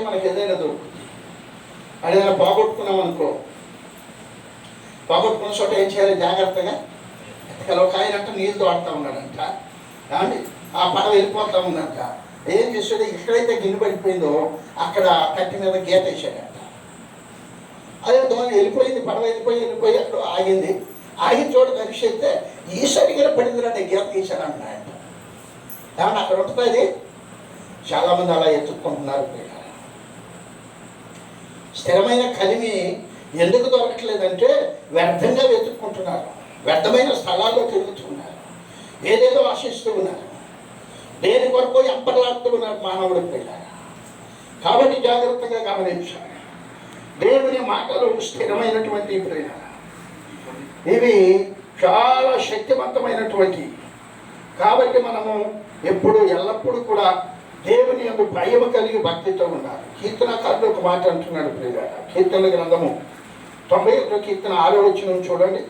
మనకి ఏదైనా దొరుకుతుంది. అదేదైనా పోగొట్టుకున్నాం అనుకో, పోగొట్టుకున్న చోట ఏం చేయాలి? జాగ్రత్తగా ఎత్తకాలి. ఒక ఆయన అంట నీళ్ళు తోడుతూ ఉన్నాడంట, ఏమండి ఆ పడవ వెళ్ళిపోతూ ఉందంట. ఏం చేశాడు? ఎక్కడైతే గిన్నె పడిపోయిందో అక్కడ కట్టి మీద గీత వేసాడంట. అదే దోణి వెళ్ళిపోయింది, పడవ వెళ్ళిపోయి అక్కడ ఆగింది. ఆగిన చోట కలిసి అయితే ఈ సరిగ్గా పడిందిరంటే గీత తీశాడు అన్నాడంట. ఏమన్నా అక్కడ ఉంటుంది? చాలామంది అలా ఎత్తుక్కుంటున్నారు. స్థిరమైన కలిమి ఎందుకు దొరకట్లేదంటే వ్యర్థంగా వెతుక్కుంటున్నారు, వ్యర్థమైన స్థలాల్లో తిరుగుతున్నారు, ఏదేదో ఆశిస్తూ ఉన్నారు, దేని కొరకు ఎంపర్లాడుతూ ఉన్నారు మానవుడి పిల్లలు. కాబట్టి జాగ్రత్తగా గమనించాలి. దేవుని మాటలు స్థిరమైనటువంటి ప్రేమ, ఇవి చాలా శక్తివంతమైనటువంటి. కాబట్టి మనము ఎప్పుడు ఎల్లప్పుడూ కూడా దేవుని యందు భయం కలిగి భక్తితో ఉన్నారు. కీర్తనకారుడు ఒక మాట అంటున్నాడు ప్రియుల, కీర్తనల గ్రంథము 91 కీర్తన 6వ వచనం చూడండి.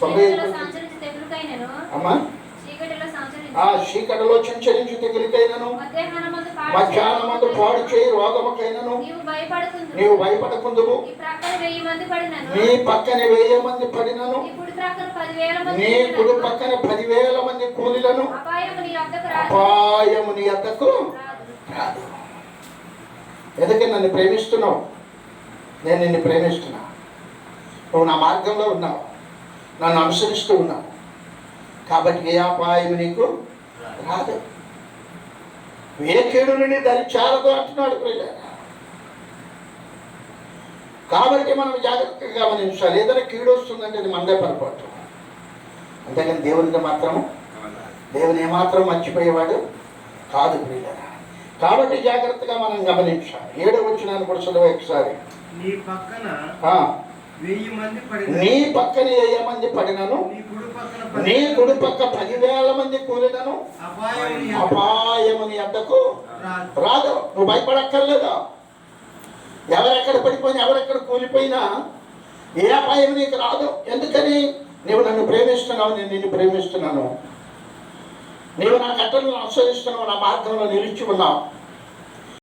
91 అమ్మా. ఆ చీకటిలో సంచరించు తెగులుకైనను, మధ్యాహ్నమందు పాడు చేయి రోగముకైనను నీవు భయపడకుందువు. నీ పక్కన 1000 మంది పడినను, నీ కుడి పక్కన 10,000 మంది కూలీలను అపాయము నీ వద్దకు రాదు. ఎందుకంటే నన్ను ప్రేమిస్తున్నావు, నేను నిన్ను ప్రేమిస్తున్నా, నువ్వు నా మార్గంలో ఉన్నావు, నన్ను అనుసరిస్తూ ఉన్నావు, కాబట్టి ఏ అపాయం నీకు రాదు. ఏ కీడు నుండి దాన్ని చాలదు అంటున్నాడు ప్రియులారా. కాబట్టి మనం జాగ్రత్తగా గమనించాలి. ఏదైనా కీడు వస్తుందంటే అది మనదే పొరపాటు, అంతేకాని దేవునితో మాత్రము దేవుని ఏమాత్రం మర్చిపోయేవాడు కాదు ప్రియులారా. కాబట్టి జాగ్రత్తగా మనం గమనించాలి. 7వ వచనాన్ని కూడా చదువు ఒకసారి. నీ పక్కన 1000 మంది పడినను, నీ కుడి పక్క 10,000 మంది కూలినను అపాయము నీ వద్దకు రాదు. నువ్వు భయపడక్కర్లేదు. ఎవరెక్కడ పడిపోయినా, ఎవరెక్కడ కూలిపోయినా ఏ అపాయం నీకు రాదు. ఎందుకని? నీవు నన్ను ప్రేమిస్తున్నావు, నేను నిన్ను ప్రేమిస్తున్నాను, నీవు నా కట్టలను అనుసరిస్తున్నావు, నా మార్గంలో నిలిచి ఉన్నావు.